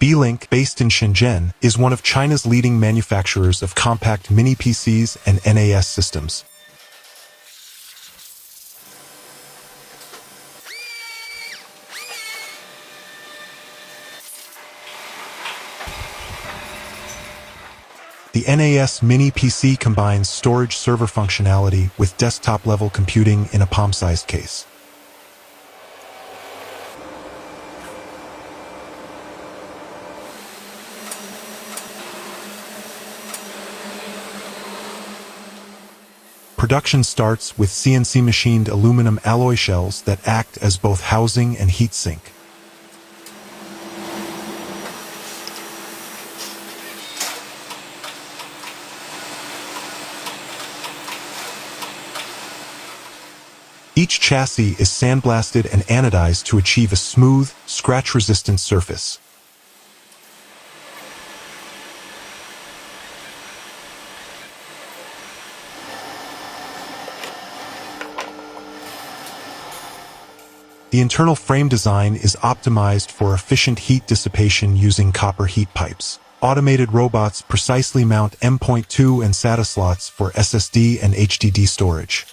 Beelink, based in Shenzhen, is one of China's leading manufacturers of compact mini-PCs and NAS systems. The NAS Mini PC combines storage server functionality with desktop-level computing in a palm-sized case. Production starts with CNC-machined aluminum alloy shells that act as both housing and heat sink. Each chassis is sandblasted and anodized to achieve a smooth, scratch-resistant surface. The internal frame design is optimized for efficient heat dissipation using copper heat pipes. Automated robots precisely mount M.2 and SATA slots for SSD and HDD storage.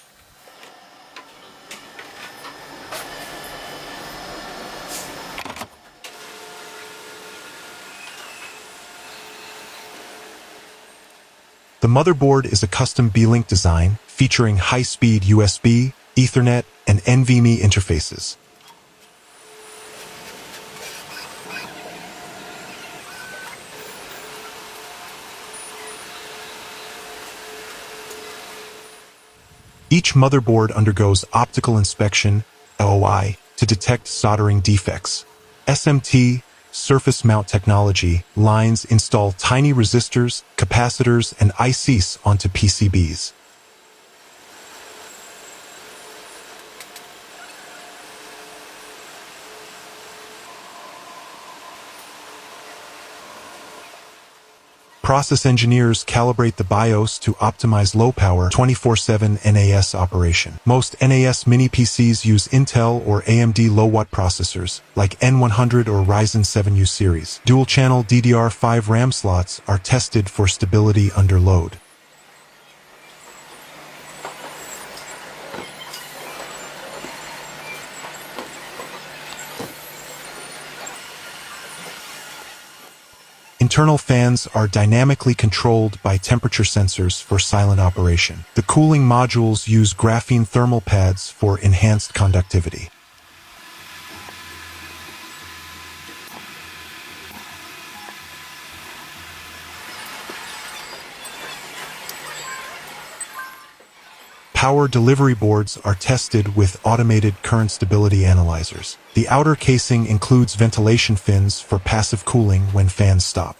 The motherboard is a custom Beelink design featuring high-speed USB, Ethernet, and NVMe interfaces. Each motherboard undergoes optical inspection, OI, to detect soldering defects. SMT, surface mount technology, lines install tiny resistors, capacitors, and ICs onto PCBs. Process engineers calibrate the BIOS to optimize low-power 24/7 NAS operation. Most NAS mini PCs use Intel or AMD low-watt processors, like N100 or Ryzen 7U series. Dual-channel DDR5 RAM slots are tested for stability under load. Internal fans are dynamically controlled by temperature sensors for silent operation. The cooling modules use graphene thermal pads for enhanced conductivity. Power delivery boards are tested with automated current stability analyzers. The outer casing includes ventilation fins for passive cooling when fans stop.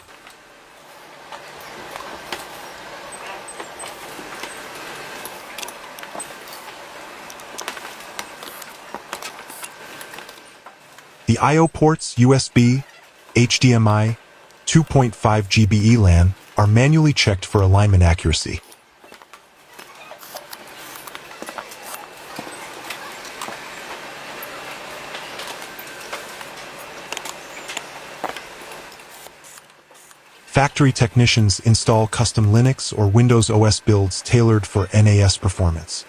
The I/O ports USB, HDMI, 2.5 GB LAN are manually checked for alignment accuracy. Factory technicians install custom Linux or Windows OS builds tailored for NAS performance.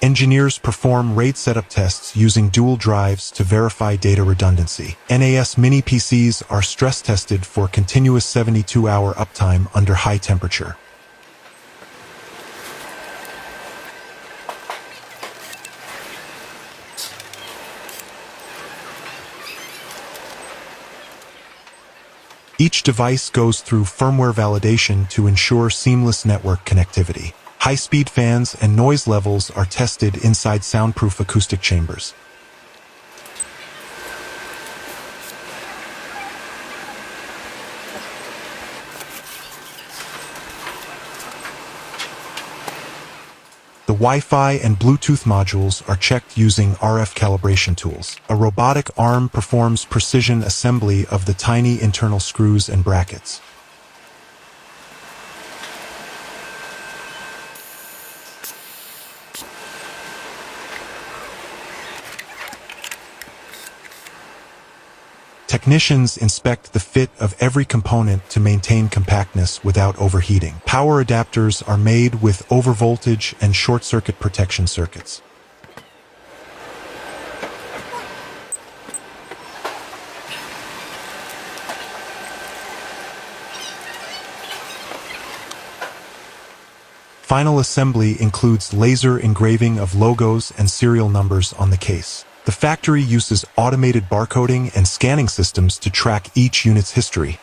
Engineers perform RAID setup tests using dual drives to verify data redundancy. NAS mini PCs are stress tested for continuous 72-hour uptime under high temperature. Each device goes through firmware validation to ensure seamless network connectivity. High-speed fans and noise levels are tested inside soundproof acoustic chambers. The Wi-Fi and Bluetooth modules are checked using RF calibration tools. A robotic arm performs precision assembly of the tiny internal screws and brackets. Technicians inspect the fit of every component to maintain compactness without overheating. Power adapters are made with overvoltage and short-circuit protection circuits. Final assembly includes laser engraving of logos and serial numbers on the case. The factory uses automated barcoding and scanning systems to track each unit's history.